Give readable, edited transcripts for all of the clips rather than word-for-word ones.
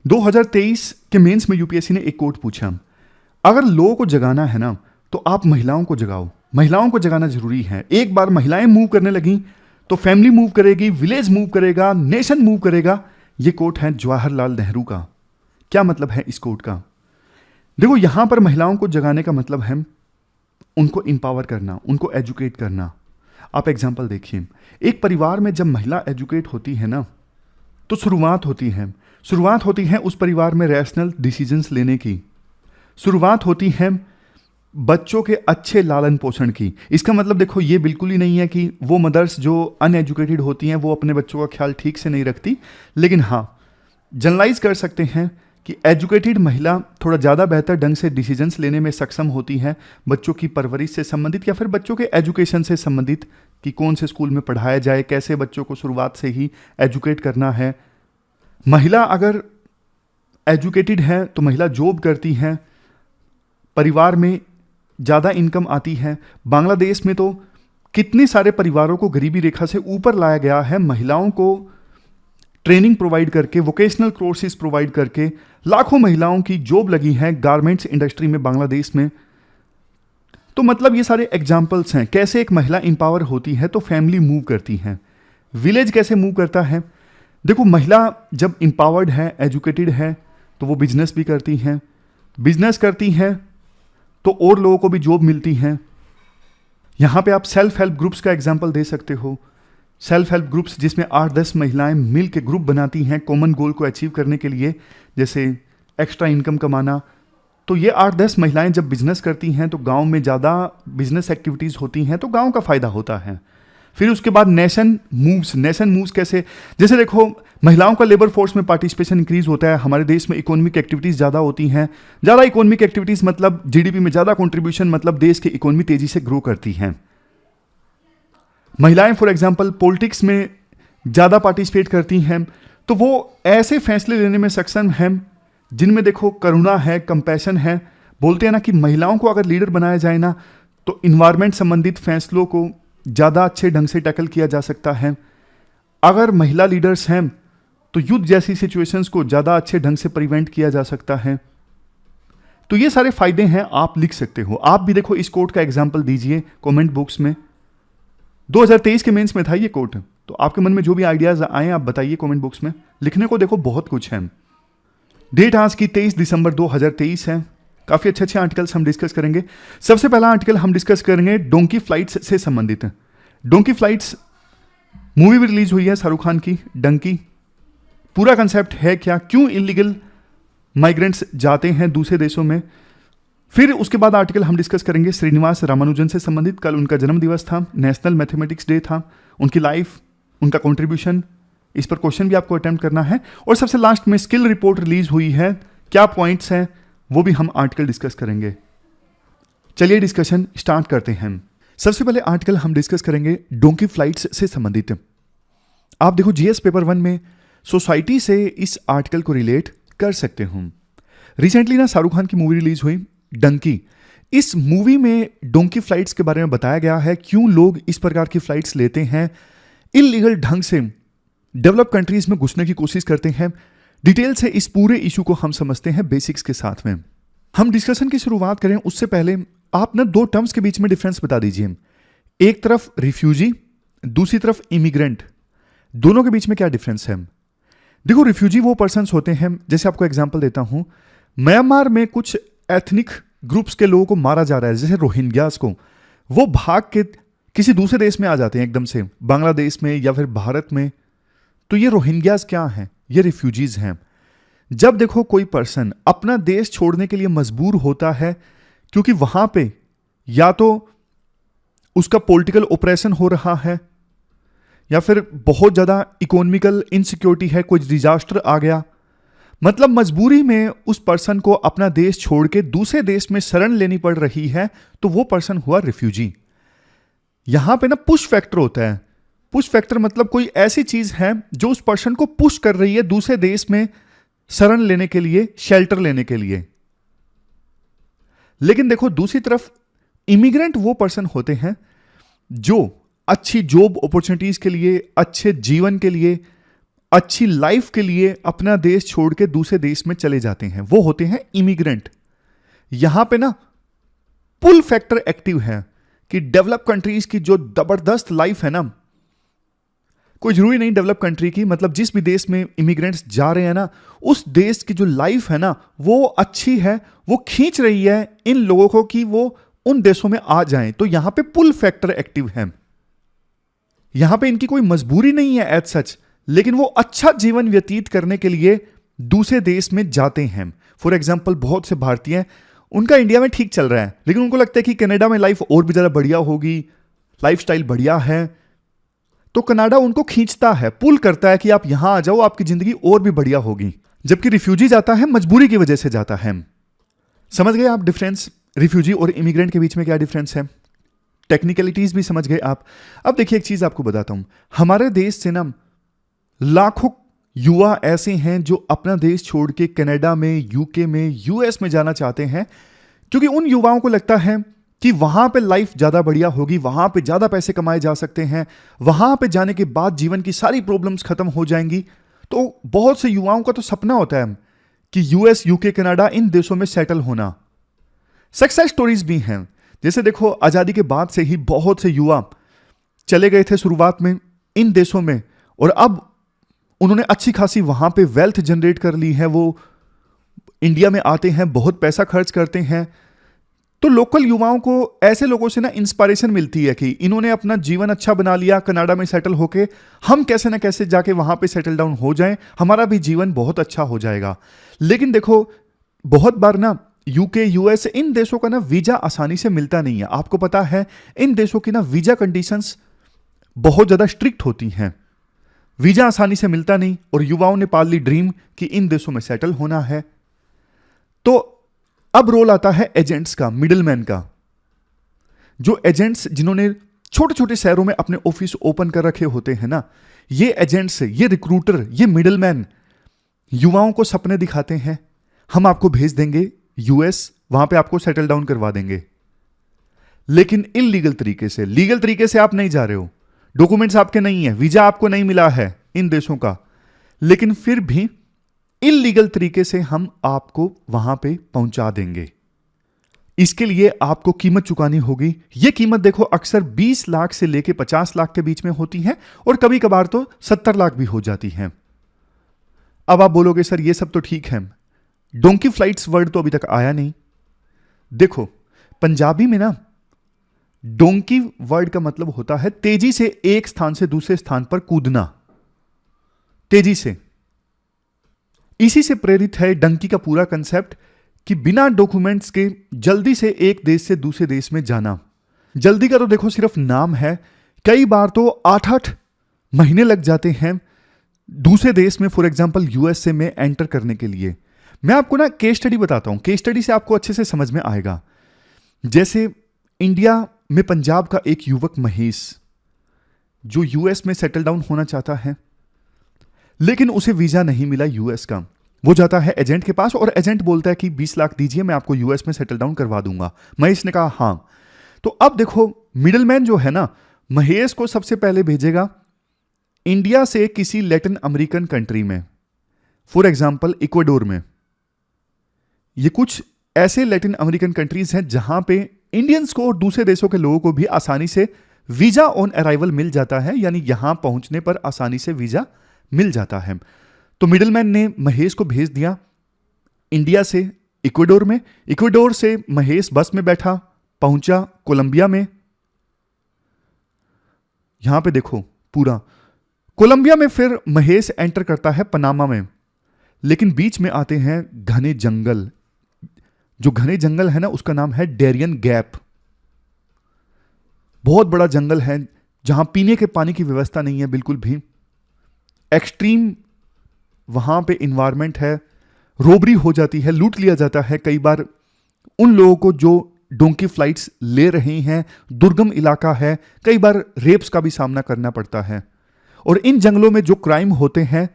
2023 के मेंस में यूपीएससी ने एक कोट पूछा, अगर लोगों को जगाना है ना तो आप महिलाओं को जगाओ, महिलाओं को जगाना जरूरी है। एक बार महिलाएं मूव करने लगी तो फैमिली मूव करेगी, विलेज मूव करेगा, नेशन मूव करेगा। ये कोट है जवाहरलाल नेहरू का। क्या मतलब है इस कोट का? देखो, यहां पर महिलाओं को जगाने का मतलब है उनको इंपावर करना, उनको एजुकेट करना। आप एग्जाम्पल देखिए, एक परिवार में जब महिला एजुकेट होती है ना तो शुरुआत होती है उस परिवार में रैशनल डिसीजंस लेने की, शुरुआत होती है बच्चों के अच्छे लालन पोषण की। इसका मतलब देखो, ये बिल्कुल ही नहीं है कि वो मदर्स जो अनएजुकेटेड होती हैं वो अपने बच्चों का ख्याल ठीक से नहीं रखती, लेकिन हाँ, जनरलाइज कर सकते हैं कि एजुकेटेड महिला थोड़ा ज़्यादा बेहतर ढंग से डिसीजंस लेने में सक्षम होती है, बच्चों की परवरिश से संबंधित या फिर बच्चों के एजुकेशन से संबंधित, कि कौन से स्कूल में पढ़ाया जाए, कैसे बच्चों को शुरुआत से ही एजुकेट करना है। महिला अगर एजुकेटेड है तो महिला जॉब करती है, परिवार में ज़्यादा इनकम आती है। बांग्लादेश में तो कितने सारे परिवारों को गरीबी रेखा से ऊपर लाया गया है, महिलाओं को ट्रेनिंग प्रोवाइड करके, वोकेशनल कोर्सेज प्रोवाइड करके लाखों महिलाओं की जॉब लगी है गारमेंट्स इंडस्ट्री में बांग्लादेश में। तो मतलब ये सारे एग्जाम्पल्स हैं कैसे एक महिला इंपावर होती है तो फैमिली मूव करती है, विलेज कैसे मूव करता है। देखो, महिला जब इंपावर्ड है, एजुकेटेड है, तो वो बिजनेस भी करती हैं, बिजनेस करती हैं तो और लोगों को भी जॉब मिलती हैं। यहाँ पे आप सेल्फ हेल्प ग्रुप्स का एग्जाम्पल दे सकते हो। सेल्फ हेल्प ग्रुप्स जिसमें 8-10 महिलाएं मिल के ग्रुप बनाती हैं कॉमन गोल को अचीव करने के लिए, जैसे एक्स्ट्रा इनकम कमाना। तो ये 8-10 महिलाएं जब बिजनेस करती हैं तो गांव में ज़्यादा बिजनेस एक्टिविटीज़ होती हैं तो गांव का फ़ायदा होता है। फिर उसके बाद नेशन मूव्स कैसे, जैसे देखो, महिलाओं का लेबर फोर्स में पार्टिसिपेशन इंक्रीज होता है, हमारे देश में इकोनॉमिक एक्टिविटीज़ ज़्यादा होती हैं। ज़्यादा इकोनॉमिक एक्टिविटीज़ मतलब जीडीपी में ज़्यादा कंट्रीब्यूशन, मतलब देश की इकोनॉमी तेज़ी से ग्रो करती हैं। महिलाएं फॉर एग्जांपल पॉलिटिक्स में ज़्यादा पार्टिसिपेट करती हैं, तो वो ऐसे फैसले लेने में सक्षम हैं जिनमें देखो करुणा है, कंपैशन है। बोलते हैं ना कि महिलाओं को अगर लीडर बनाया जाए ना तो इन्वायरमेंट संबंधित फैसलों को ज़्यादा अच्छे ढंग से टैकल किया जा सकता है। अगर महिला लीडर्स हैं तो युद्ध जैसी सिचुएशंस को ज़्यादा अच्छे ढंग से प्रिवेंट किया जा सकता है। तो ये सारे फायदे हैं, आप लिख सकते हो। आप भी देखो इस कोट का एग्जाम्पल दीजिए कमेंट बॉक्स में। 2023 के मेंस में था ये कोट, तो आपके मन में जो भी आइडियाज आए आप बताइए कमेंट बॉक्स में। लिखने को देखो बहुत कुछ है। डेट आज की 23 दिसंबर 2023 है। काफ़ी अच्छे आर्टिकल्स हम डिस्कस करेंगे। सबसे पहला आर्टिकल हम डिस्कस करेंगे डोंकी फ्लाइट्स से संबंधित। डोंकी फ्लाइट्स मूवी भी रिलीज हुई है शाहरुख खान की, डंकी। पूरा कंसेप्ट है क्या, क्यों इलीगल माइग्रेंट्स जाते हैं दूसरे देशों में। फिर उसके बाद आर्टिकल हम डिस्कस करेंगे श्रीनिवास रामानुजन से संबंधित। कल उनका जन्म दिवस था, नेशनल मैथमेटिक्स डे था। उनकी लाइफ, उनका कंट्रीब्यूशन, इस पर क्वेश्चन भी आपको अटेम्प्ट करना है। और सबसे लास्ट में स्किल रिपोर्ट रिलीज हुई है, क्या पॉइंट्स हैं वो भी हम आर्टिकल डिस्कस करेंगे। चलिए डिस्कशन स्टार्ट करते हैं। सबसे पहले आर्टिकल हम डिस्कस करेंगे डोंकी फ्लाइट्स से संबंधित। आप देखो जीएस पेपर 1 में सोसाइटी से इस आर्टिकल को रिलेट कर सकते हो। रिसेंटली ना शाहरुख खान की मूवी रिलीज हुई डंकी। इस मूवी में डोंकी फ्लाइट्स के बारे में बताया गया है, क्यों लोग इस प्रकार की फ्लाइट्स लेते हैं, इलीगल ढंग से डेवलप कंट्रीज में घुसने की कोशिश करते हैं। डिटेल से इस पूरे इशू को हम समझते हैं बेसिक्स के साथ में। हम डिस्कशन की शुरुआत करें उससे पहले आप ना दो टर्म्स के बीच में डिफरेंस बता दीजिए। एक तरफ रिफ्यूजी, दूसरी तरफ इमिग्रेंट, दोनों के बीच में क्या डिफरेंस है। देखो, रिफ्यूजी वो पर्सन्स होते हैं, जैसे आपको एग्जांपल देता हूं, म्यांमार में कुछ एथनिक ग्रुप्स के लोगों को मारा जा रहा है, जैसे रोहिंग्यास को। वो भाग के किसी दूसरे देश में आ जाते हैं एकदम से, बांग्लादेश में या फिर भारत में। तो ये रोहिंग्यास क्या हैं, ये रिफ्यूजीज हैं। जब देखो कोई पर्सन अपना देश छोड़ने के लिए मजबूर होता है क्योंकि वहां पे या तो उसका पॉलिटिकल ऑपरेशन हो रहा है या फिर बहुत ज्यादा इकोनॉमिकल इनसिक्योरिटी है, कोई डिजास्टर आ गया, मतलब मजबूरी में उस पर्सन को अपना देश छोड़ के दूसरे देश में शरण लेनी पड़ रही है, तो वो पर्सन हुआ रिफ्यूजी। यहां पे ना पुश फैक्टर होता है। पुश फैक्टर मतलब कोई ऐसी चीज है जो उस पर्सन को पुश कर रही है दूसरे देश में शरण लेने के लिए, शेल्टर लेने के लिए। लेकिन देखो दूसरी तरफ इमिग्रेंट वो पर्सन होते हैं जो अच्छी जॉब अपॉर्चुनिटीज के लिए, अच्छे जीवन के लिए अच्छी लाइफ के लिए अपना देश छोड़ के दूसरे देश में चले जाते हैं, वो होते हैं इमिग्रेंट। यहां पे ना पुल फैक्टर एक्टिव है कि डेवलप कंट्रीज की जो जबरदस्त लाइफ है ना, कोई जरूरी नहीं डेवलप कंट्री की, मतलब जिस भी देश में इमिग्रेंट्स जा रहे हैं ना, उस देश की जो लाइफ है ना वो अच्छी है, वो खींच रही है इन लोगों को कि वो उन देशों में आ जाएं। तो यहां पे पुल फैक्टर एक्टिव है। यहां पे इनकी कोई मजबूरी नहीं है एज सच, लेकिन वो अच्छा जीवन व्यतीत करने के लिए दूसरे देश में जाते हैं। फॉर एग्जाम्पल, बहुत से भारतीय, उनका इंडिया में ठीक चल रहा है, लेकिन उनको लगता है कि कनाडा में लाइफ और भी ज्यादा बढ़िया होगी, लाइफस्टाइल बढ़िया है, तो कनाडा उनको खींचता है, पुल करता है कि आप यहां आ जाओ, आपकी जिंदगी और भी बढ़िया होगी। जबकि रिफ्यूजी जाता है मजबूरी की वजह से जाता है। समझ गए आप डिफरेंस रिफ्यूजी और इमिग्रेंट के बीच में क्या डिफरेंस है? टेक्निकलिटीज भी समझ गए आप। अब देखिए एक चीज आपको बताता हूं, हमारे देश से ना लाखों युवा ऐसे हैं जो अपना देश छोड़ के कनाडा में, यूके में, यूएस में जाना चाहते हैं, क्योंकि उन युवाओं को लगता है कि वहां पे लाइफ ज्यादा बढ़िया होगी, वहां पे ज्यादा पैसे कमाए जा सकते हैं, वहां पे जाने के बाद जीवन की सारी प्रॉब्लम्स खत्म हो जाएंगी। तो बहुत से युवाओं का तो सपना होता है कि यूएस, यूके, कनाडा, इन देशों में सेटल होना। सक्सेस स्टोरीज भी हैं, जैसे देखो आजादी के बाद से ही बहुत से युवा चले गए थे शुरुआत में इन देशों में, और अब उन्होंने अच्छी खासी वहां पे वेल्थ जनरेट कर ली है, वो इंडिया में आते हैं, बहुत पैसा खर्च करते हैं। तो लोकल युवाओं को ऐसे लोगों से ना इंस्पायरेशन मिलती है कि इन्होंने अपना जीवन अच्छा बना लिया कनाडा में सेटल होके, हम कैसे ना कैसे जाके वहां पे सेटल डाउन हो जाएं, हमारा भी जीवन बहुत अच्छा हो जाएगा। लेकिन देखो बहुत बार ना यूके, यूएस, इन देशों का ना वीजा आसानी से मिलता नहीं है। आपको पता है इन देशों की ना वीजा कंडीशंस बहुत ज्यादा स्ट्रिक्ट होती हैं, वीजा आसानी से मिलता नहीं, और युवाओं ने पाल ली ड्रीम कि इन देशों में सेटल होना है। तो अब रोल आता है एजेंट्स का, मिडिलमैन का। जो एजेंट्स जिन्होंने छोटे छोटे शहरों में अपने ऑफिस ओपन कर रखे होते हैं ना, ये एजेंट्स, ये रिक्रूटर, ये मिडिलमैन युवाओं को सपने दिखाते हैं, हम आपको भेज देंगे यूएस, वहां पे आपको सेटल डाउन करवा देंगे, लेकिन इलीगल तरीके से। लीगल तरीके से आप नहीं जा रहे हो, डॉक्यूमेंट्स आपके नहीं है, वीजा आपको नहीं मिला है इन देशों का, लेकिन फिर भी इलीगल तरीके से हम आपको वहां पे पहुंचा देंगे। इसके लिए आपको कीमत चुकानी होगी। यह कीमत देखो अक्सर 20 लाख से लेके 50 लाख के बीच में होती है, और कभी कभार तो 70 लाख भी हो जाती है। अब आप बोलोगे सर ये सब तो ठीक है, डोंकी फ्लाइट्स वर्ड तो अभी तक आया नहीं। देखो पंजाबी में ना डोंकी वर्ड का मतलब होता है तेजी से एक स्थान से दूसरे स्थान पर कूदना, तेजी से। इसी से प्रेरित है डंकी का पूरा कंसेप्ट कि बिना डॉक्यूमेंट्स के जल्दी से एक देश से दूसरे देश में जाना। जल्दी का तो देखो सिर्फ नाम है, कई बार तो 8-8 महीने लग जाते हैं दूसरे देश में, फॉर एग्जांपल यूएसए में एंटर करने के लिए। मैं आपको ना केस स्टडी बताता हूं, केस स्टडी से आपको अच्छे से समझ में आएगा। जैसे इंडिया में पंजाब का एक युवक महेश, जो यूएस में सेटल डाउन होना चाहता है, लेकिन उसे वीजा नहीं मिला यूएस का। वो जाता है एजेंट के पास, और एजेंट बोलता है कि 20 लाख दीजिए, मैं आपको यूएस में सेटल डाउन करवा दूंगा। महेश ने कहा हां। तो अब देखो मिडिलमैन जो है ना, महेश को सबसे पहले भेजेगा इंडिया से किसी लैटिन अमेरिकन कंट्री में, फॉर एग्जाम्पल इक्वाडोर में। ये कुछ ऐसे लैटिन अमेरिकन कंट्रीज हैं जहां पे इंडियंस को और दूसरे देशों के लोगों को भी आसानी से वीजा ऑन अराइवल मिल जाता है, यानी यहां पहुंचने पर आसानी से वीजा मिल जाता है। तो मिडिलमैन ने महेश को भेज दिया इंडिया से इक्वाडोर में। इक्वाडोर से महेश बस में बैठा, पहुंचा कोलंबिया में। यहां पे देखो पूरा कोलंबिया में फिर महेश एंटर करता है पनामा में, लेकिन बीच में आते हैं घने जंगल। जो घने जंगल है ना, उसका नाम है डेरियन गैप। बहुत बड़ा जंगल है जहां पीने के पानी की व्यवस्था नहीं है बिल्कुल भी। एक्सट्रीम वहां पे इन्वायरमेंट है, रोबरी हो जाती है, लूट लिया जाता है कई बार उन लोगों को जो डोंकी फ्लाइट्स ले रहे हैं। दुर्गम इलाका है, कई बार रेप्स का भी सामना करना पड़ता है। और इन जंगलों में जो क्राइम होते हैं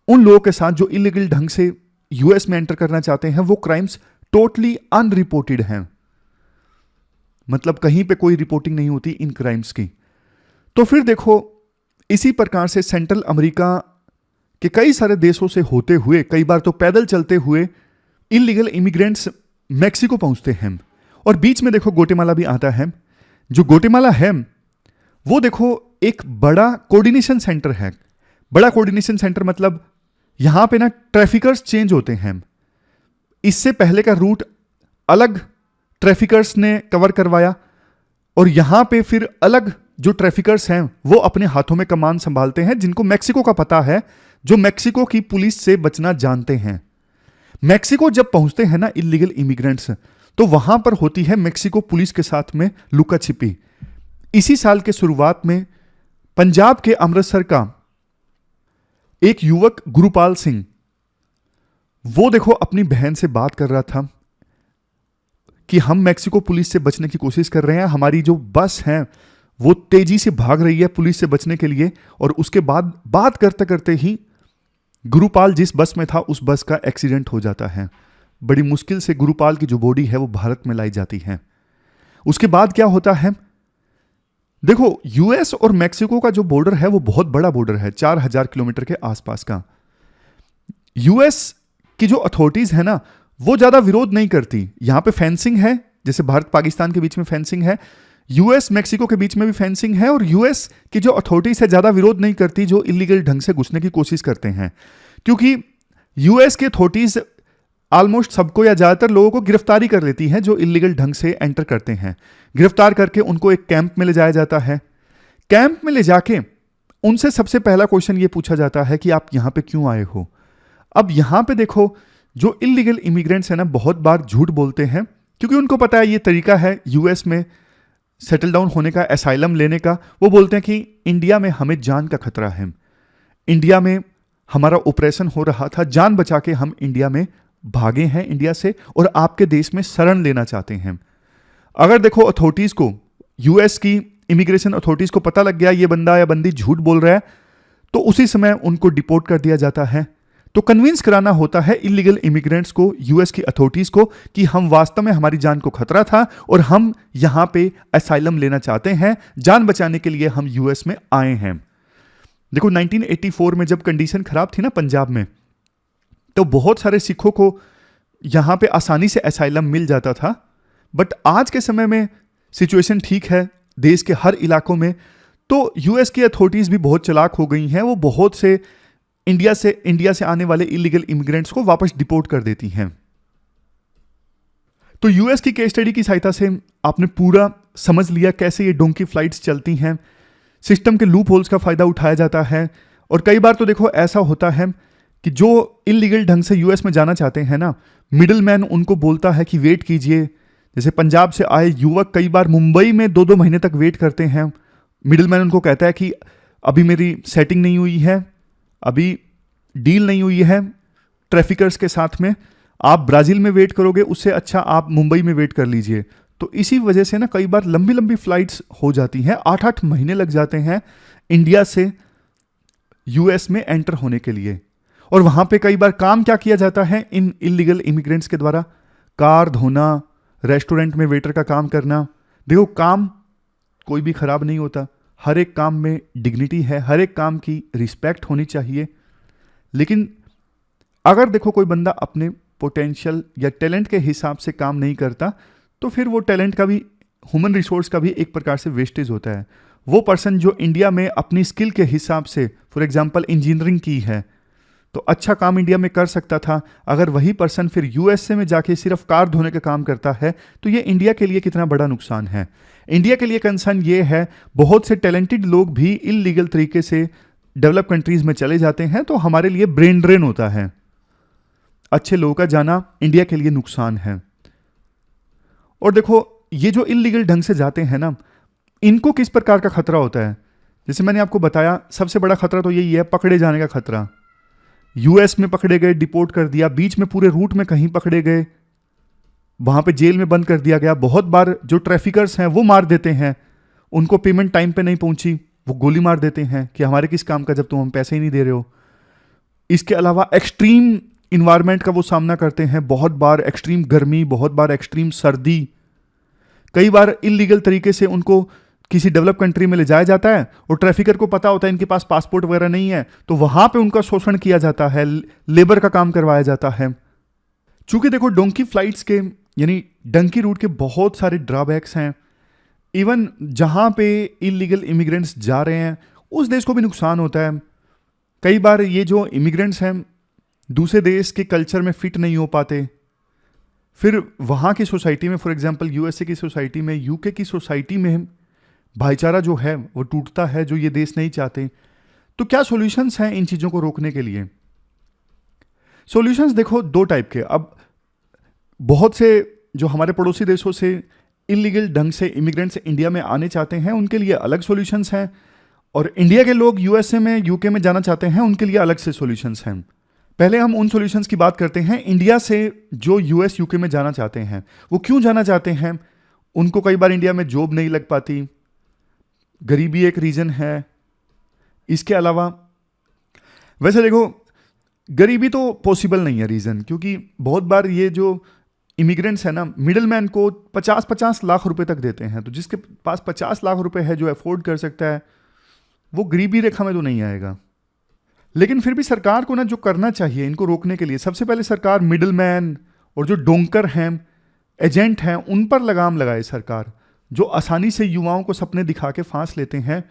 उन लोगों के साथ जो इलीगल ढंग से यूएस में एंटर करना चाहते हैं, वो क्राइम्स टोटली अनरिपोर्टेड हैं। मतलब कहीं पे कोई रिपोर्टिंग नहीं होती इन क्राइम्स की। तो फिर देखो इसी प्रकार से सेंट्रल अमेरिका कि कई सारे देशों से होते हुए, कई बार तो पैदल चलते हुए इलीगल इमिग्रेंट्स मैक्सिको पहुंचते हैं। और बीच में देखो ग्वाटेमाला भी आता है। जो ग्वाटेमाला है वो देखो एक बड़ा कोऑर्डिनेशन सेंटर है। बड़ा कोऑर्डिनेशन सेंटर मतलब यहां पे ना ट्रैफिकर्स चेंज होते हैं। इससे पहले का रूट अलग ट्रैफिकर्स ने कवर करवाया और यहां पे फिर अलग जो ट्रैफिकर्स हैं वो अपने हाथों में कमान संभालते हैं, जिनको मैक्सिको का पता है, जो मैक्सिको की पुलिस से बचना जानते हैं। मैक्सिको जब पहुंचते हैं ना इलीगल इमिग्रेंट्स, तो वहां पर होती है मैक्सिको पुलिस के साथ में लुका छिपी। इसी साल के शुरुआत में पंजाब के अमृतसर का एक युवक गुरुपाल सिंह, वो देखो अपनी बहन से बात कर रहा था कि हम मैक्सिको पुलिस से बचने की कोशिश कर रहे हैं, हमारी जो बस है वो तेजी से भाग रही है पुलिस से बचने के लिए। और उसके बाद बात करते करते ही गुरुपाल जिस बस में था उस बस का एक्सीडेंट हो जाता है। बड़ी मुश्किल से गुरुपाल की जो बॉडी है वो भारत में लाई जाती है। उसके बाद क्या होता है, देखो यूएस और मैक्सिको का जो बॉर्डर है वो बहुत बड़ा बॉर्डर है, 4000 किलोमीटर के आसपास का। यूएस की जो अथॉरिटीज है ना वो ज्यादा विरोध नहीं करती। यहां पे फेंसिंग है, जैसे भारत पाकिस्तान के बीच में फेंसिंग है, यूएस मैक्सिको के बीच में भी फेंसिंग है। और यूएस की जो अथॉरिटीज है ज्यादा विरोध नहीं करती जो इलीगल ढंग से घुसने की कोशिश करते हैं, क्योंकि यूएस की अथॉरिटीज ऑलमोस्ट सबको या ज्यादातर लोगों को गिरफ्तारी कर लेती हैं जो इलीगल ढंग से एंटर करते हैं। गिरफ्तार करके उनको एक कैंप में ले जाया जाता है। कैंप में ले जाके उनसे सबसे पहला क्वेश्चन ये पूछा जाता है कि आप यहां पे क्यों आए हो। अब यहां पे देखो जो इलीगल इमिग्रेंट्स है ना बहुत बार झूठ बोलते हैं, क्योंकि उनको पता है ये तरीका है यूएस में सेटल डाउन होने का, एसाइलम लेने का। वो बोलते हैं कि इंडिया में हमें जान का खतरा है, इंडिया में हमारा ऑपरेशन हो रहा था, जान बचा के हम इंडिया में भागे हैं इंडिया से और आपके देश में शरण लेना चाहते हैं। अगर देखो अथॉरिटीज को, यूएस की इमिग्रेशन अथॉरिटीज को पता लग गया ये बंदा या बंदी झूठ बोल रहा है, तो उसी समय उनको डिपोर्ट कर दिया जाता है। तो कन्विंस कराना होता है इलीगल इमिग्रेंट्स को, यूएस की अथॉरिटीज को, कि हम वास्तव में हमारी जान को खतरा था और हम यहां पे असाइलम लेना चाहते हैं, जान बचाने के लिए हम यूएस में आए हैं। देखो 1984 में जब कंडीशन खराब थी ना पंजाब में, तो बहुत सारे सिखों को यहां पे आसानी से असाइलम मिल जाता था। बट आज के समय में सिचुएशन ठीक है देश के हर इलाकों में, तो यूएस की अथॉरिटीज भी बहुत चालाक हो गई हैं। वो बहुत से इंडिया से आने वाले इलीगल इमिग्रेंट्स को वापस डिपोर्ट कर देती हैं। तो यूएस की केस स्टडी की सहायता से आपने पूरा समझ लिया कैसे ये डोंकी फ्लाइट्स चलती हैं, सिस्टम के लूप होल्स का फायदा उठाया जाता है। और कई बार तो देखो ऐसा होता है कि जो इलीगल ढंग से यूएस में जाना चाहते हैं ना, मिडिल मैन उनको बोलता है कि वेट कीजिए। जैसे पंजाब से आए युवक कई बार मुंबई में 2-2 महीने तक वेट करते हैं। मिडिल मैन उनको कहता है कि अभी मेरी सेटिंग नहीं हुई है, अभी डील नहीं हुई है ट्रैफिकर्स के साथ में, आप ब्राजील में वेट करोगे उससे अच्छा आप मुंबई में वेट कर लीजिए। तो इसी वजह से ना कई बार लंबी लंबी फ्लाइट्स हो जाती हैं, 8-8 महीने लग जाते हैं इंडिया से यूएस में एंटर होने के लिए। और वहां पे कई बार काम क्या किया जाता है इन इलीगल इमिग्रेंट्स के द्वारा, कार धोना, रेस्टोरेंट में वेटर का काम करना। देखो काम कोई भी खराब नहीं होता, हर एक काम में डिग्निटी है, हर एक काम की रिस्पेक्ट होनी चाहिए। लेकिन अगर देखो कोई बंदा अपने पोटेंशियल या टैलेंट के हिसाब से काम नहीं करता, तो फिर वो टैलेंट का भी, ह्यूमन रिसोर्स का भी एक प्रकार से वेस्टेज होता है। वो पर्सन जो इंडिया में अपनी स्किल के हिसाब से फॉर एग्जांपल इंजीनियरिंग की है तो अच्छा काम इंडिया में कर सकता था, अगर वही पर्सन फिर यूएसए में जाके सिर्फ कार धोने का काम करता है तो ये इंडिया के लिए कितना बड़ा नुकसान है। इंडिया के लिए कंसर्न ये है बहुत से टैलेंटेड लोग भी इलीगल तरीके से डेवलप कंट्रीज में चले जाते हैं, तो हमारे लिए ब्रेन ड्रेन होता है। अच्छे लोगों का जाना इंडिया के लिए नुकसान है। और देखो ये जो इलीगल ढंग से जाते हैं ना, इनको किस प्रकार का खतरा होता है, जैसे मैंने आपको बताया सबसे बड़ा खतरा तो यही है पकड़े जाने का खतरा। यूएस में पकड़े गए, डिपोर्ट कर दिया, बीच में पूरे रूट में कहीं पकड़े गए, वहां पे जेल में बंद कर दिया गया। बहुत बार जो ट्रैफिकर्स हैं वो मार देते हैं, उनको पेमेंट टाइम पे नहीं पहुंची वो गोली मार देते हैं कि हमारे किस काम का जब तुम हम पैसे ही नहीं दे रहे हो। इसके अलावा एक्सट्रीम इन्वायरमेंट का वो सामना करते हैं, बहुत बार एक्सट्रीम गर्मी, बहुत बार एक्सट्रीम सर्दी, कई बार इलीगल तरीके से उनको किसी डेवलप कंट्री में ले जाया जाता है और ट्रैफिकर को पता होता है इनके पास पासपोर्ट वगैरह नहीं है, तो वहां पे उनका शोषण किया जाता है, लेबर का काम करवाया जाता है। चूंकि देखो डोंकी फ्लाइट्स के यानी डंकी रूट के बहुत सारे ड्रॉबैक्स हैं। इवन जहां पे इलीगल इमिग्रेंट्स जा रहे हैं उस देश को भी नुकसान होता है। कई बार ये जो इमिग्रेंट्स हैं दूसरे देश के कल्चर में फिट नहीं हो पाते, फिर वहाँ की सोसाइटी में, फॉर एग्जांपल यूएसए की सोसाइटी में, यूके की सोसाइटी में भाईचारा जो है वो टूटता है, जो ये देश नहीं चाहते। तो क्या सॉल्यूशंस हैं इन चीज़ों को रोकने के लिए? सॉल्यूशंस देखो दो टाइप के। अब बहुत से जो हमारे पड़ोसी देशों से इलीगल ढंग से इमिग्रेंट्स इंडिया में आने चाहते हैं उनके लिए अलग सॉल्यूशंस हैं, और इंडिया के लोग यूएसए में, यूके में जाना चाहते हैं उनके लिए अलग से सॉल्यूशंस हैं। पहले हम उन सॉल्यूशंस की बात करते हैं। इंडिया से जो यूएस यूके में जाना चाहते हैं वो क्यों जाना चाहते हैं? उनको कई बार इंडिया में जॉब नहीं लग पाती, गरीबी एक रीज़न है। इसके अलावा वैसे देखो गरीबी तो पॉसिबल नहीं है रीज़न, क्योंकि बहुत बार ये जो इमिग्रेंट्स है ना, मिडिल मैन को 50-50 लाख रुपए तक देते हैं। तो जिसके पास 50 लाख रुपए है, जो अफोर्ड कर सकता है, वो गरीबी रेखा में तो नहीं आएगा। लेकिन फिर भी सरकार को ना जो करना चाहिए इनको रोकने के लिए, सबसे पहले सरकार मिडिल मैन और जो डोंकर हैं, एजेंट हैं, उन पर लगाम लगाए सरकार, जो आसानी से युवाओं को सपने दिखा के फांस लेते हैं।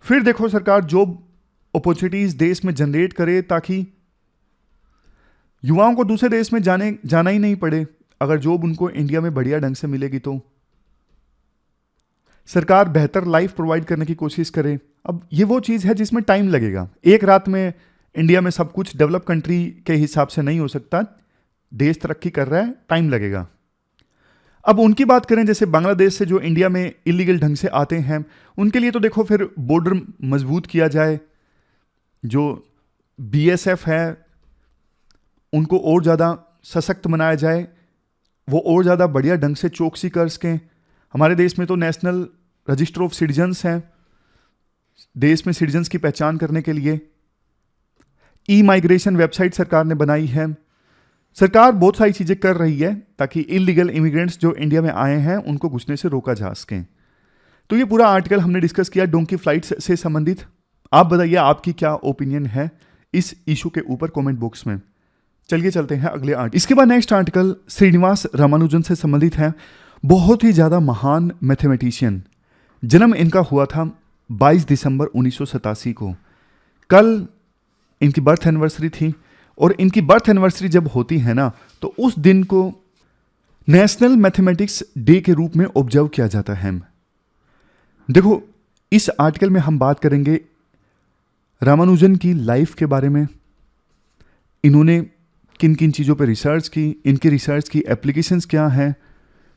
फिर देखो सरकार जॉब अपॉर्चुनिटीज देश में जनरेट करे ताकि युवाओं को दूसरे देश में जाना ही नहीं पड़े। अगर जॉब उनको इंडिया में बढ़िया ढंग से मिलेगी तो सरकार बेहतर लाइफ प्रोवाइड करने की कोशिश करे। अब ये वो चीज़ है जिसमें टाइम लगेगा। एक रात में इंडिया में सब कुछ डेवलप कंट्री के हिसाब से नहीं हो सकता। देश तरक्की कर रहा है, टाइम लगेगा। अब उनकी बात करें, जैसे बांग्लादेश से जो इंडिया में इलीगल ढंग से आते हैं, उनके लिए तो देखो फिर बॉर्डर मजबूत किया जाए, जो बीएसएफ है उनको और ज़्यादा सशक्त बनाया जाए, वो और ज़्यादा बढ़िया ढंग से चौकसी कर सकें। हमारे देश में तो नेशनल रजिस्टर ऑफ सिटीजन्स हैं, देश में सिटीजन्स की पहचान करने के लिए ई माइग्रेशन वेबसाइट सरकार ने बनाई है। सरकार बहुत सारी चीज़ें कर रही है ताकि इलीगल इमिग्रेंट्स जो इंडिया में आए हैं उनको घुसने से रोका जा सके। तो ये पूरा आर्टिकल हमने डिस्कस किया डोंकी फ्लाइट्स से संबंधित। आप बताइए आपकी क्या ओपिनियन है इस इशू के ऊपर कमेंट बॉक्स में। चलिए चलते हैं अगले आर्टिकल। इसके बाद नेक्स्ट आर्टिकल श्रीनिवास रामानुजन से संबंधित है। बहुत ही ज़्यादा महान मैथमेटिशियन, जन्म इनका हुआ था 22 दिसंबर 1987 को। कल इनकी बर्थ एनिवर्सरी थी, और इनकी बर्थ एनिवर्सरी जब होती है ना, तो उस दिन को नेशनल मैथमेटिक्स डे के रूप में ऑब्जर्व किया जाता है। देखो इस आर्टिकल में हम बात करेंगे रामानुजन की लाइफ के बारे में, इन्होंने किन किन चीज़ों पर रिसर्च की, इनकी रिसर्च की एप्लीकेशंस क्या हैं,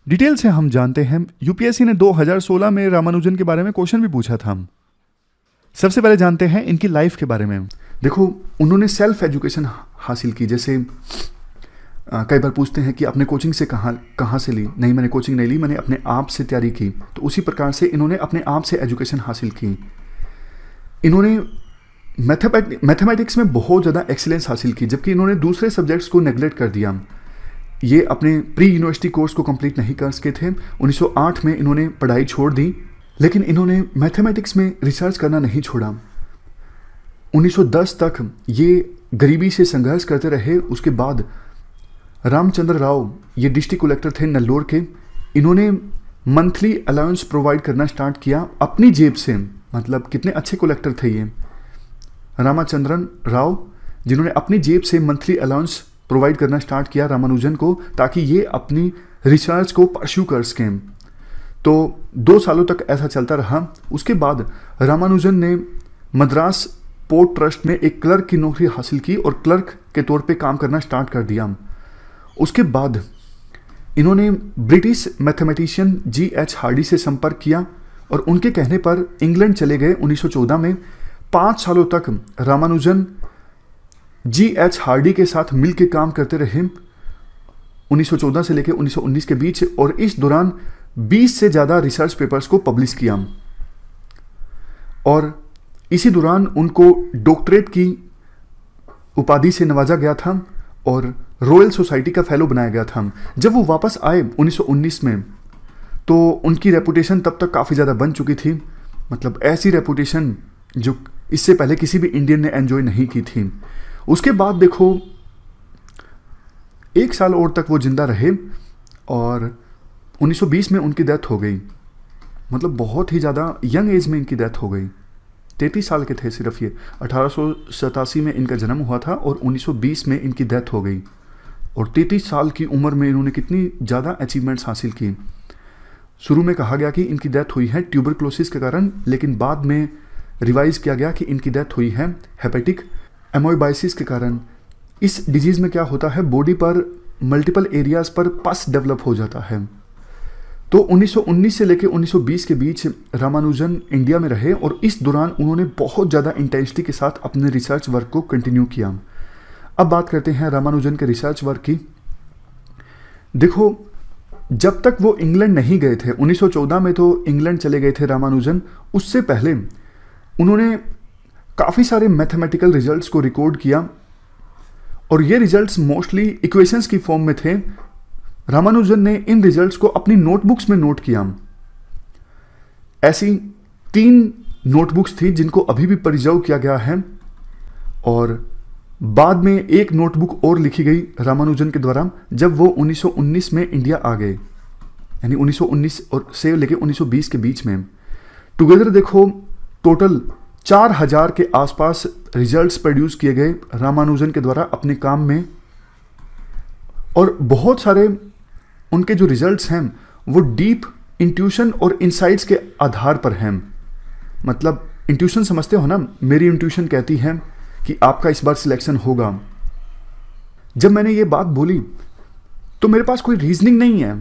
डिटेल से हम जानते हैं। यूपीएससी ने 2016 में रामानुजन के बारे में क्वेश्चन भी पूछा था। सबसे पहले जानते हैं इनकी लाइफ के बारे में। देखो उन्होंने सेल्फ एजुकेशन हासिल की। जैसे कई बार पूछते हैं कि आपने कोचिंग से कहाँ से ली? नहीं, मैंने कोचिंग नहीं ली, मैंने अपने आप से तैयारी की। तो उसी प्रकार से इन्होंने अपने आप से एजुकेशन हासिल की। इन्होंने मैथमेटिक्स में बहुत ज़्यादा एक्सीलेंस हासिल की, जबकि इन्होंने दूसरे सब्जेक्ट्स को नेग्लेक्ट कर दिया। ये अपने प्री यूनिवर्सिटी कोर्स को कंप्लीट नहीं कर सके थे। 1908 में इन्होंने पढ़ाई छोड़ दी, लेकिन इन्होंने मैथमेटिक्स में रिसर्च करना नहीं छोड़ा। 1910 तक ये गरीबी से संघर्ष करते रहे। उसके बाद रामचंद्र राव, ये डिस्ट्रिक्ट कलेक्टर थे नेल्लोर के, इन्होंने मंथली अलाउंस प्रोवाइड करना स्टार्ट किया अपनी जेब से। मतलब कितने अच्छे कलेक्टर थे ये रामचंद्रन राव, जिन्होंने अपनी जेब से मंथली अलाउंस प्रोवाइड करना स्टार्ट किया रामानुजन को, ताकि ये अपनी रिसर्च को परस्यू कर सकें। तो 2 सालों तक ऐसा चलता रहा। उसके बाद रामानुजन ने मद्रास पोर्ट ट्रस्ट में एक क्लर्क की नौकरी हासिल की और क्लर्क के तौर पे काम करना स्टार्ट कर दिया। उसके बाद इन्होंने ब्रिटिश मैथमेटिशियन G.H. हार्डी से संपर्क किया और उनके कहने पर इंग्लैंड चले गए 1914 में। 5 सालों तक रामानुजन G.H. हार्डी के साथ मिल के काम करते रहे 1914 से लेकर 1919 के बीच, और इस दौरान 20 से ज़्यादा रिसर्च पेपर्स को पब्लिश किया। और इसी दौरान उनको डॉक्टरेट की उपाधि से नवाजा गया था और रॉयल सोसाइटी का फेलो बनाया गया था। जब वो वापस आए 1919 में, तो उनकी रेपुटेशन तब तक काफ़ी ज़्यादा बन चुकी थी, मतलब ऐसी रेपुटेशन जो इससे पहले किसी भी इंडियन ने एंजॉय नहीं की थी। उसके बाद देखो 1 साल और तक वो जिंदा रहे और 1920 में उनकी डेथ हो गई। मतलब बहुत ही ज़्यादा यंग एज में इनकी डेथ हो गई। 33 साल के थे सिर्फ ये। 1887 में इनका जन्म हुआ था और 1920 में इनकी डेथ हो गई। और 33 साल की उम्र में इन्होंने कितनी ज़्यादा अचीवमेंट्स हासिल की। शुरू में कहा गया कि इनकी डेथ हुई है ट्यूबरक्लोसिस के कारण, लेकिन बाद में रिवाइज किया गया कि इनकी डेथ हुई है हेपेटिक एमोइबाइसिस के कारण। इस डिजीज़ में क्या होता है, बॉडी पर मल्टीपल एरियाज़ पर पस डेवलप हो जाता है। तो 1919 से लेकर 1920 के बीच रामानुजन इंडिया में रहे और इस दौरान उन्होंने बहुत ज़्यादा इंटेंसिटी के साथ अपने रिसर्च वर्क को कंटिन्यू किया। अब बात करते हैं रामानुजन के रिसर्च वर्क की। देखो, जब तक वो इंग्लैंड नहीं गए थे, 1914 में तो इंग्लैंड चले गए थे रामानुजन, उससे पहले उन्होंने काफ़ी सारे मैथमेटिकल रिजल्ट्स को रिकॉर्ड किया और ये रिजल्ट्स मोस्टली इक्वेशंस की फॉर्म में थे। रामानुजन ने इन रिजल्ट्स को अपनी नोटबुक्स में नोट किया। ऐसी 3 नोटबुक्स थी जिनको अभी भी प्रिजर्व किया गया है और बाद में एक नोटबुक और लिखी गई रामानुजन के द्वारा जब वो 1919 में इंडिया आ गए, यानी 1919 और से लेके 1920 के बीच में। टुगेदर देखो टोटल 4000 के आसपास रिजल्ट्स प्रोड्यूस किए गए रामानुजन के द्वारा अपने काम में। और बहुत सारे उनके जो रिजल्ट्स हैं वो डीप इंट्यूशन और इंसाइट्स के आधार पर हैं। मतलब इंट्यूशन समझते हो ना, मेरी इंट्यूशन कहती है कि आपका इस बार सिलेक्शन होगा। जब मैंने ये बात बोली तो मेरे पास कोई रीजनिंग नहीं है,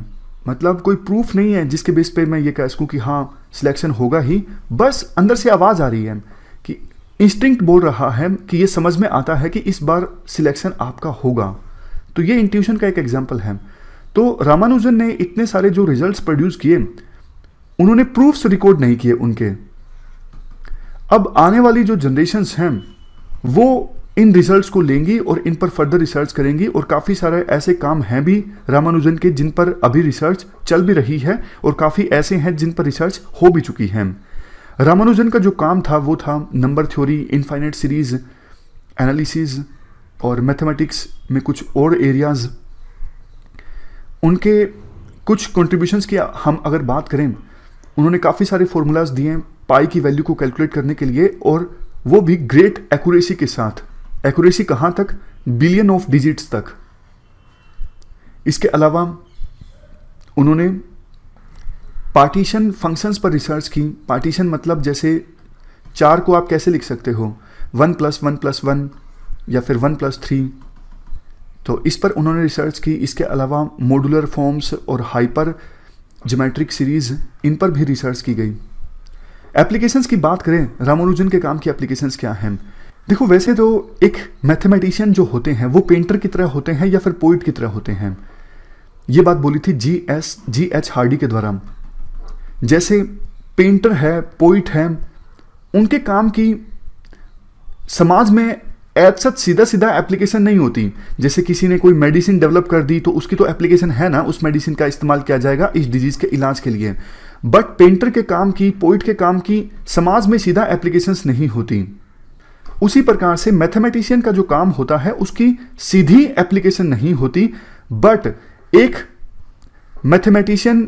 मतलब कोई प्रूफ नहीं है जिसके बेस पे मैं ये कह सकूं कि हाँ सिलेक्शन होगा ही। बस अंदर से आवाज़ आ रही है कि इंस्टिंक्ट बोल रहा है कि ये समझ में आता है कि इस बार सिलेक्शन आपका होगा। तो ये इंट्यूशन का एक एग्जाम्पल है। तो रामानुजन ने इतने सारे जो रिजल्ट्स प्रोड्यूस किए, उन्होंने प्रूफ्स रिकॉर्ड नहीं किए उनके। अब आने वाली जो जनरेशन्स हैं वो इन रिजल्ट्स को लेंगी और इन पर फर्दर रिसर्च करेंगी और काफ़ी सारे ऐसे काम हैं भी रामानुजन के जिन पर अभी रिसर्च चल भी रही है और काफ़ी ऐसे हैं जिन पर रिसर्च हो भी चुकी है। रामानुजन का जो काम था वो था number theory, infinite series analysis और मैथमेटिक्स में कुछ और एरियाज। उनके कुछ कंट्रीब्यूशंस की हम अगर बात करें, उन्होंने काफ़ी सारे फॉर्मूलाज दिए पाई की वैल्यू को कैलकुलेट करने के लिए, और वो भी ग्रेट एक्यूरेसी के साथ। एक्यूरेसी कहाँ तक? बिलियन ऑफ डिजिट्स तक। इसके अलावा उन्होंने पार्टीशन फंक्शंस पर रिसर्च की। पार्टीशन मतलब जैसे 4 को आप कैसे लिख सकते हो, 1 + 1 + 1 या फिर 1 + 3। तो इस पर उन्होंने रिसर्च की। इसके अलावा मॉड्यूलर फॉर्म्स और हाइपर ज्योमेट्रिक सीरीज, इन पर भी रिसर्च की गई। एप्लीकेशंस की बात करें, रामानुजन के काम की एप्लीकेशंस क्या हैं? देखो, वैसे तो एक मैथमेटिशियन जो होते हैं वो पेंटर की तरह होते हैं या फिर पोइट की तरह होते हैं। ये बात बोली थी G.H. हार्डी के द्वारा। जैसे पेंटर है, पोइट है, उनके काम की समाज में सच सीधा सीधा एप्लीकेशन नहीं होती। जैसे किसी ने कोई मेडिसिन डेवलप कर दी तो उसकी तो एप्लीकेशन है ना, उस मेडिसिन का इस्तेमाल किया जाएगा इस डिजीज के इलाज के लिए। बट पेंटर के काम की, पोइट के काम की समाज में सीधा एप्लीकेशंस नहीं होती। उसी प्रकार से मैथमेटिशियन का जो काम होता है उसकी सीधी एप्लीकेशन नहीं होती, बट एक मैथमेटिशियन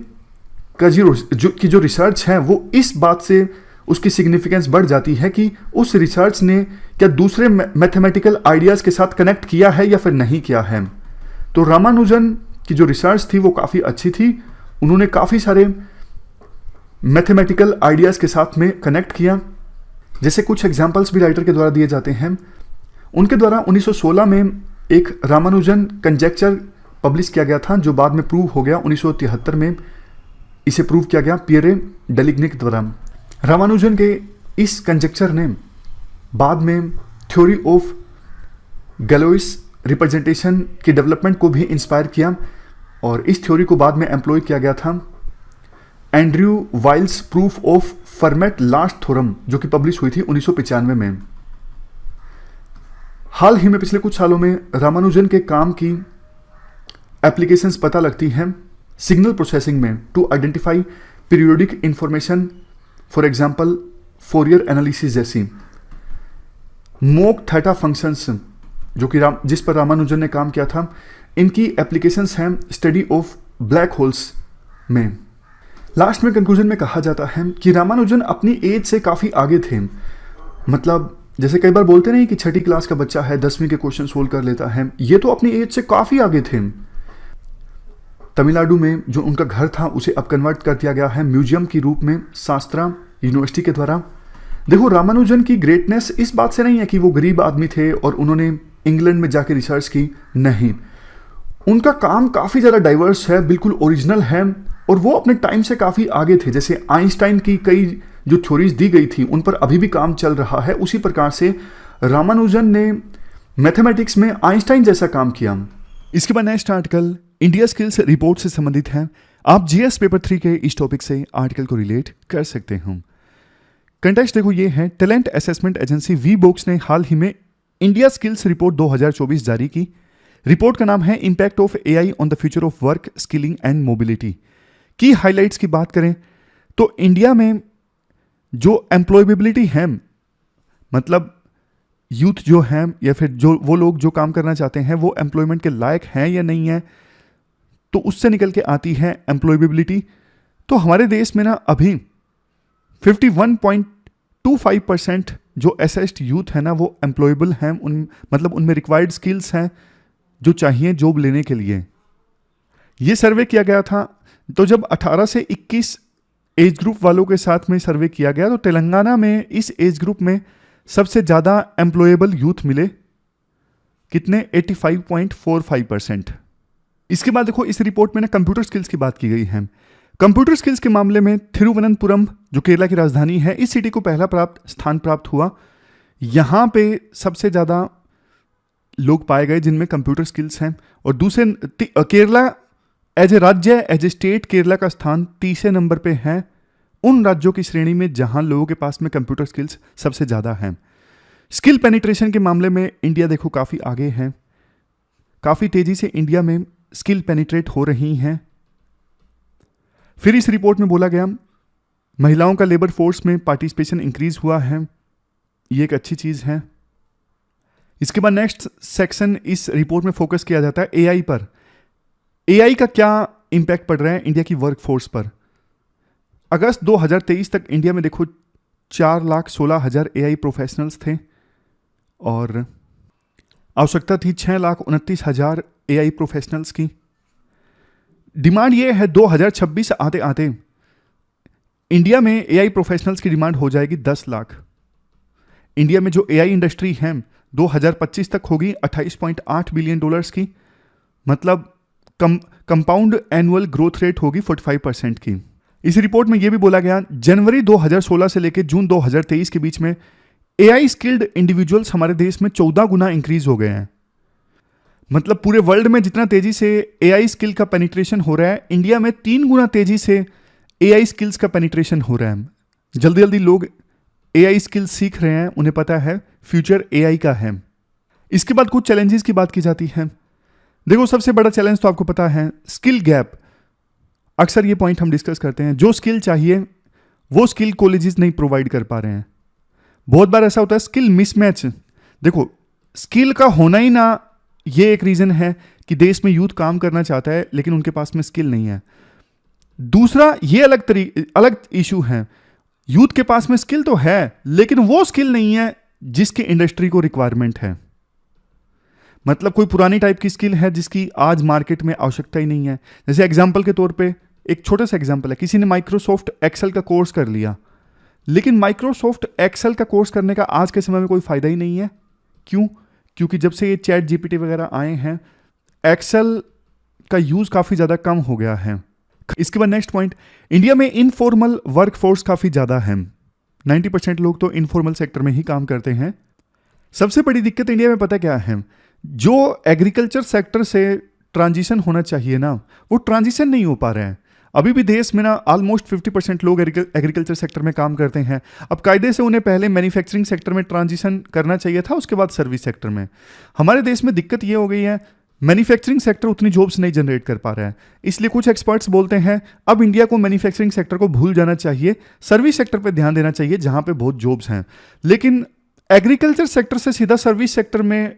का जो रिसर्च है वो इस बात से उसकी सिग्निफिकेंस बढ़ जाती है कि उस रिसर्च ने क्या दूसरे मैथमेटिकल आइडियाज़ के साथ कनेक्ट किया है या फिर नहीं किया है। तो रामानुजन की जो रिसर्च थी वो काफ़ी अच्छी थी। उन्होंने काफ़ी सारे मैथमेटिकल आइडियाज़ के साथ में कनेक्ट किया। जैसे कुछ एग्जाम्पल्स भी राइटर के द्वारा दिए जाते हैं। उनके द्वारा 1916 में एक रामानुजन कंजेक्चर पब्लिश किया गया था जो बाद में प्रूव हो गया। 1973 में इसे प्रूव किया गया पियरे डेलिग्निक द्वारा। रामानुजन के इस कंजेक्चर ने बाद में थ्योरी ऑफ गैलोइस रिप्रेजेंटेशन की डेवलपमेंट को भी इंस्पायर किया और इस थ्योरी को बाद में एम्प्लॉय किया गया था Andrew Wiles proof of Fermat last theorem, जो कि पब्लिश हुई थी 1995 में। हाल ही में पिछले कुछ सालों में रामानुजन के काम की एप्लीकेशंस पता लगती हैं सिग्नल प्रोसेसिंग में to identify periodic information, for example Fourier analysis जैसी। मोक थीटा फंक्शंस जो कि जिस पर रामानुजन ने काम किया था, इनकी एप्लीकेशंस हैं स्टडी ऑफ ब्लैक होल्स में। लास्ट में कंक्लूजन में कहा जाता है कि रामानुजन अपनी एज से काफ़ी आगे थे। मतलब जैसे कई बार बोलते नहीं कि छठी क्लास का बच्चा है 10वीं के क्वेश्चन सोल्व कर लेता है, ये तो अपनी एज से काफ़ी आगे थे। तमिलनाडु में जो उनका घर था उसे अब कन्वर्ट कर दिया गया है म्यूजियम के रूप में शास्त्रा यूनिवर्सिटी के द्वारा। देखो, रामानुजन की ग्रेटनेस इस बात से नहीं है कि वो गरीब आदमी थे और उन्होंने इंग्लैंड में जाके रिसर्च की, नहीं, उनका काम काफ़ी ज़्यादा डाइवर्स है, बिल्कुल ओरिजिनल है और वो अपने टाइम से काफ़ी आगे थे। जैसे आइंस्टाइन की कई जो थ्योरीज दी गई थी उन पर अभी भी काम चल रहा है, उसी प्रकार से रामानुजन ने मैथमेटिक्स में आइंस्टाइन जैसा काम किया। इसके बाद next article India skills report से संबंधित है। आप जीएस पेपर 3 के इस टॉपिक से आर्टिकल को रिलेट कर सकते हैं। कंटेक्स्ट देखो ये है, टैलेंट असेसमेंट एजेंसी वीबॉक्स ने हाल ही में इंडिया स्किल्स रिपोर्ट 2024 जारी की। रिपोर्ट का नाम है impact of AI on the future of work, skilling and mobility. की हाइलाइट्स की बात करें तो इंडिया में जो एम्प्लॉयबिलिटी है, मतलब यूथ जो है या फिर जो वो लोग जो काम करना चाहते हैं वो एम्प्लॉयमेंट के लायक हैं या नहीं है, तो उससे निकल के आती है एम्प्लॉयबिलिटी। तो हमारे देश में ना अभी 51.25% जो असेस्ड यूथ है ना वो एम्प्लॉयबल हैं, मतलब उनमें रिक्वायर्ड स्किल्स हैं जो चाहिए जॉब लेने के लिए। ये सर्वे किया गया था, तो जब 18 से 21 एज ग्रुप वालों के साथ में सर्वे किया गया तो तेलंगाना में इस एज ग्रुप में सबसे ज़्यादा एम्प्लॉयबल यूथ मिले। कितने? 85.45%। इसके बाद देखो इस रिपोर्ट में ना कंप्यूटर स्किल्स की बात की गई है। कंप्यूटर स्किल्स के मामले में थिरुवनंतपुरम जो केरला की राजधानी है, इस सिटी को पहला स्थान प्राप्त हुआ। यहाँ पे सबसे ज़्यादा लोग पाए गए जिनमें कंप्यूटर स्किल्स हैं। और दूसरे केरला एज ए राज्य, एज ए स्टेट, केरला का स्थान तीसरे नंबर पे है उन राज्यों की श्रेणी में जहां लोगों के पास में कंप्यूटर स्किल्स सबसे ज़्यादा हैं। स्किल पेनिट्रेशन के मामले में इंडिया देखो काफ़ी आगे है, काफ़ी तेज़ी से इंडिया में स्किल पेनिट्रेट हो रही हैं। फिर इस रिपोर्ट में बोला गया महिलाओं का लेबर फोर्स में पार्टिसिपेशन इंक्रीज हुआ है, ये एक अच्छी चीज़ है। इसके बाद नेक्स्ट सेक्शन इस रिपोर्ट में फोकस किया जाता है एआई पर। एआई का क्या इंपैक्ट पड़ रहा है इंडिया की वर्कफोर्स पर। अगस्त 2023 तक इंडिया में देखो 4,16,000 एआई प्रोफेशनल्स थे और आवश्यकता थी 6,29,000 एआई प्रोफेशनल्स की। डिमांड ये है 2026 आते आते इंडिया में एआई प्रोफेशनल्स की डिमांड हो जाएगी 10 लाख। इंडिया में जो एआई इंडस्ट्री है 2025 तक होगी $28.8 बिलियन की, मतलब कंपाउंड एनुअल ग्रोथ रेट होगी 45% की। इस रिपोर्ट में यह भी बोला गया जनवरी 2016 से लेकर जून 2023 के बीच में एआई स्किल्ड इंडिविजुअल्स हमारे देश में 14 गुना इंक्रीज हो गए हैं। मतलब पूरे वर्ल्ड में जितना तेजी से एआई स्किल का पेनिट्रेशन हो रहा है, इंडिया में 3 गुना तेजी से एआई स्किल्स का पेनिट्रेशन हो रहा है। जल्दी जल्दी लोग एआई स्किल्स सीख रहे हैं, उन्हें पता है फ्यूचर एआई का है। इसके बाद कुछ चैलेंजेस की बात की जाती है। देखो सबसे बड़ा चैलेंज तो आपको पता है स्किल गैप। अक्सर ये पॉइंट हम डिस्कस करते हैं, जो स्किल चाहिए वो स्किल कॉलेजेस नहीं प्रोवाइड कर पा रहे हैं। बहुत बार ऐसा होता है स्किल मिसमैच। देखो स्किल का होना ही ना ये एक रीजन है कि देश में यूथ काम करना चाहता है लेकिन उनके पास में स्किल नहीं है। दूसरा ये अलग इशू है, यूथ के पास में स्किल तो है लेकिन वो स्किल नहीं है जिसकी इंडस्ट्री को रिक्वायरमेंट है। मतलब कोई पुरानी टाइप की स्किल है जिसकी आज मार्केट में आवश्यकता ही नहीं है। जैसे एग्जांपल के तौर पे एक छोटा सा एग्जांपल है, किसी ने माइक्रोसॉफ्ट एक्सेल का कोर्स कर लिया लेकिन माइक्रोसॉफ्ट एक्सेल का कोर्स करने का आज के समय में कोई फायदा ही नहीं है। क्यों? क्योंकि जब से ये चैट जीपीटी वगैरह आए हैं एक्सेल का यूज काफी ज्यादा कम हो गया है। इसके बाद नेक्स्ट पॉइंट, इंडिया में इनफॉर्मल वर्कफोर्स काफी ज्यादा है। 90% लोग तो इनफॉर्मल सेक्टर में ही काम करते हैं। सबसे बड़ी दिक्कत इंडिया में पता क्या है, जो एग्रीकल्चर सेक्टर से ट्रांजिशन होना चाहिए ना वो ट्रांजिशन नहीं हो पा रहे हैं। अभी भी देश में ना ऑलमोस्ट 50% लोग एग्रीकल्चर सेक्टर में काम करते हैं। अब कायदे से उन्हें पहले मैन्युफैक्चरिंग सेक्टर में ट्रांजिशन करना चाहिए था, उसके बाद सर्विस सेक्टर में। हमारे देश में दिक्कत ये हो गई है मैन्युफैक्चरिंग सेक्टर उतनी जॉब्स नहीं जनरेट कर पा रहा है, इसलिए कुछ एक्सपर्ट्स बोलते हैं अब इंडिया को मैन्युफैक्चरिंग सेक्टर को भूल जाना चाहिए, सर्विस सेक्टर पे ध्यान देना चाहिए जहां पे बहुत जॉब्स हैं। लेकिन एग्रीकल्चर सेक्टर से सीधा सर्विस सेक्टर में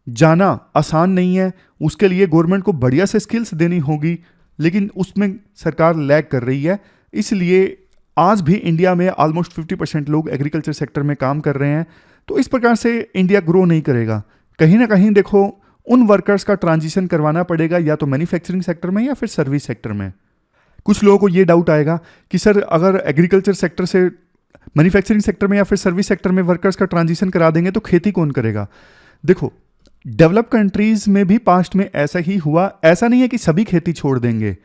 जाना आसान नहीं है, उसके लिए गवर्नमेंट को बढ़िया से स्किल्स देनी होगी, लेकिन उसमें सरकार लैग कर रही है। इसलिए आज भी इंडिया में ऑलमोस्ट 50% लोग एग्रीकल्चर सेक्टर में काम कर रहे हैं। तो इस प्रकार से इंडिया ग्रो नहीं करेगा। कहीं ना कहीं देखो उन वर्कर्स का ट्रांजिशन करवाना पड़ेगा, या तो मैन्युफैक्चरिंग सेक्टर में या फिर सर्विस सेक्टर में। कुछ लोगों को ये डाउट आएगा कि सर अगर एग्रीकल्चर सेक्टर से मैन्युफैक्चरिंग सेक्टर में या फिर सर्विस सेक्टर में वर्कर्स का ट्रांजिशन करा देंगे तो खेती कौन करेगा। देखो डेवलप कंट्रीज में भी पास्ट में ऐसा ही हुआ, ऐसा नहीं है कि सभी खेती छोड़ देंगे।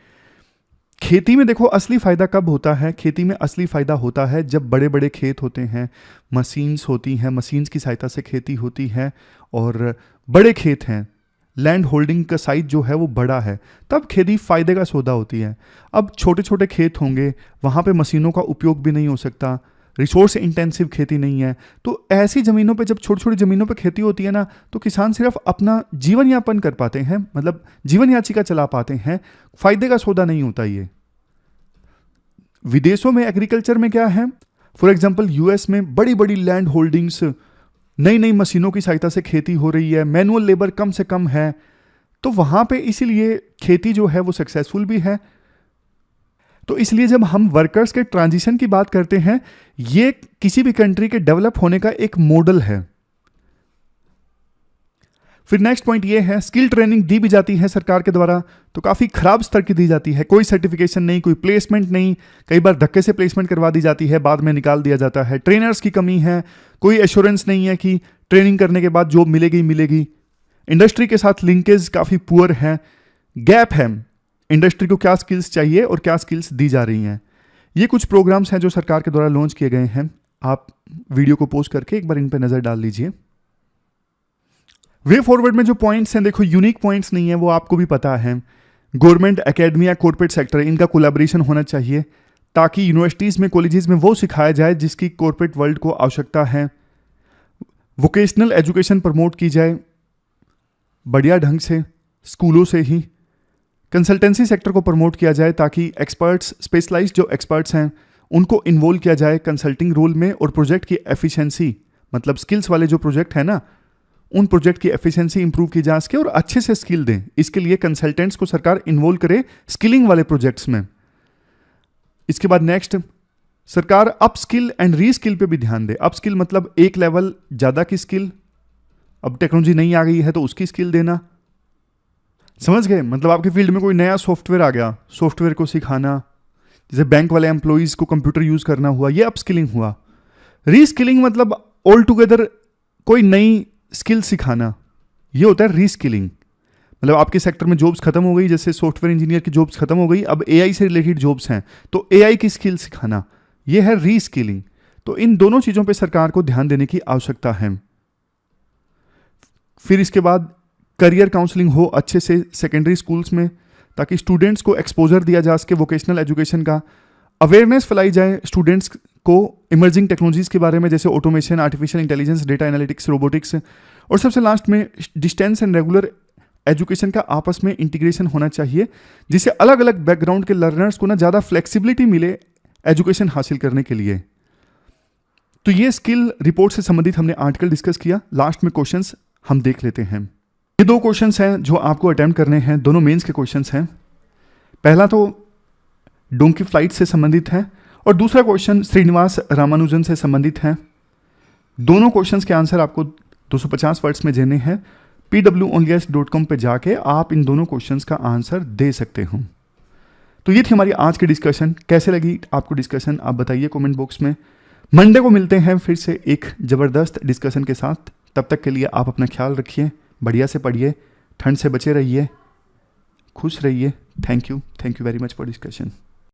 खेती में देखो असली फायदा कब होता है, खेती में असली फायदा होता है जब बड़े बड़े खेत होते हैं, मशीन्स होती हैं, मशीन्स की सहायता से खेती होती है और बड़े खेत हैं, लैंड होल्डिंग का साइज जो है वो बड़ा है, तब खेती फायदे का सौदा होती है। अब छोटे छोटे खेत होंगे, वहाँ पे मशीनों का उपयोग भी नहीं हो सकता, रिसोर्स इंटेंसिव खेती नहीं है, तो ऐसी ज़मीनों पे जब छोटी छोटी ज़मीनों पे खेती होती है ना, तो किसान सिर्फ अपना जीवन यापन कर पाते हैं, मतलब जीवन याचिका चला पाते हैं, फायदे का सौदा नहीं होता ये। विदेशों में एग्रीकल्चर में क्या है, फॉर एग्जांपल यूएस में बड़ी बड़ी लैंड होल्डिंग्स, नई नई मशीनों की सहायता से खेती हो रही है, मैनुअल लेबर कम से कम है, तो वहाँ पे इसीलिए खेती जो है वो सक्सेसफुल भी है। तो इसलिए जब हम वर्कर्स के ट्रांजिशन की बात करते हैं, ये किसी भी कंट्री के डेवलप होने का एक मॉडल है। फिर नेक्स्ट पॉइंट ये है, स्किल ट्रेनिंग दी भी जाती है सरकार के द्वारा तो काफ़ी खराब स्तर की दी जाती है, कोई सर्टिफिकेशन नहीं, कोई प्लेसमेंट नहीं, कई बार धक्के से प्लेसमेंट करवा दी जाती है, बाद में निकाल दिया जाता है, ट्रेनर्स की कमी है, कोई एश्योरेंस नहीं है कि ट्रेनिंग करने के बाद जॉब मिलेगी मिलेगी, इंडस्ट्री के साथ लिंकेज काफ़ी पुअर है, गैप है इंडस्ट्री को क्या स्किल्स चाहिए और क्या स्किल्स दी जा रही हैं। ये कुछ प्रोग्राम्स हैं जो सरकार के द्वारा लॉन्च किए गए हैं, आप वीडियो को पॉज करके एक बार इन पर नज़र डाल लीजिए। वे फॉरवर्ड में जो पॉइंट्स हैं, देखो यूनिक पॉइंट्स नहीं है, वो आपको भी पता है। गवर्नमेंट, एकेडमी या कॉर्पोरेट सेक्टर, इनका कोलैबोरेशन होना चाहिए ताकि यूनिवर्सिटीज़ में, कॉलेजेस में वो सिखाया जाए जिसकी कॉर्पोरेट वर्ल्ड को आवश्यकता है। वोकेशनल एजुकेशन प्रमोट की जाए बढ़िया ढंग से स्कूलों से ही। कंसल्टेंसी सेक्टर को प्रमोट किया जाए ताकि एक्सपर्ट्स, स्पेशलाइज्ड जो एक्सपर्ट्स हैं उनको इन्वॉल्व किया जाए कंसल्टिंग रोल में, और प्रोजेक्ट की एफिशिएंसी, मतलब स्किल्स वाले जो प्रोजेक्ट है ना, उन प्रोजेक्ट की एफिशिएंसी इंप्रूव की जा सके और अच्छे से स्किल दें। इसके लिए कंसल्टेंट्स को सरकार इन्वॉल्व करे स्किलिंग वाले प्रोजेक्ट्स में। इसके बाद नेक्स्ट, सरकार up skill and re skill पे भी ध्यान दे। अप स्किल मतलब एक लेवल ज़्यादा की स्किल, अब टेक्नोलॉजी नई आ गई है तो उसकी स्किल देना, समझ गए। मतलब आपकी फील्ड में कोई नया सॉफ्टवेयर आ गया, सॉफ्टवेयर को सिखाना, जैसे बैंक वाले एम्प्लॉयज़ को कंप्यूटर यूज़ करना हुआ, ये अप स्किलिंग हुआ। री स्किलिंग मतलब ऑल टुगेदर कोई नई स्किल सिखाना, ये होता है री स्किलिंग। मतलब आपके सेक्टर में जॉब्स खत्म हो गई, जैसे सॉफ्टवेयर इंजीनियर की जॉब्स खत्म हो गई, अब एआई से रिलेटेड जॉब्स हैं तो एआई की स्किल सिखाना, ये है री स्किलिंग। तो इन दोनों चीज़ों पे सरकार को ध्यान देने की आवश्यकता है। फिर इसके बाद करियर काउंसलिंग हो अच्छे से सेकेंडरी स्कूल्स में, ताकि स्टूडेंट्स को एक्सपोजर दिया जा सके वोकेशनल एजुकेशन का, अवेयरनेस फैलाई जाए स्टूडेंट्स को इमर्जिंग टेक्नोलॉजीज़ के बारे में, जैसे automation, artificial intelligence, data analytics, robotics. और सबसे लास्ट में डिस्टेंस एंड रेगुलर एजुकेशन का आपस में इंटीग्रेशन होना चाहिए, जिससे अलग अलग बैकग्राउंड के लर्नर्स को ना ज़्यादा फ्लेक्सिबिलिटी मिले एजुकेशन हासिल करने के लिए। तो ये स्किल रिपोर्ट से संबंधित हमने आर्टिकल डिस्कस किया। लास्ट में क्वेश्चंस हम देख लेते हैं। ये दो क्वेश्चंस हैं जो आपको अटेम्प्ट करने हैं, दोनों मेंस के क्वेश्चंस हैं। पहला तो डोंकी फ्लाइट से संबंधित है और दूसरा क्वेश्चन श्रीनिवास रामानुजन से संबंधित है। दोनों क्वेश्चंस के आंसर आपको 250 वर्ड्स में देने हैं। pwonlyes.com पे जाके आप इन दोनों क्वेश्चंस का आंसर दे सकते हो। तो ये थी हमारी आज की डिस्कशन। कैसे लगी आपको डिस्कशन, आप बताइए कमेंट बॉक्स में। मंडे को मिलते हैं फिर से एक ज़बरदस्त डिस्कशन के साथ। तब तक के लिए आप अपना ख्याल रखिए, बढ़िया से पढ़िए, ठंड से बचे रहिए, खुश रहिए। Thank you very much for discussion.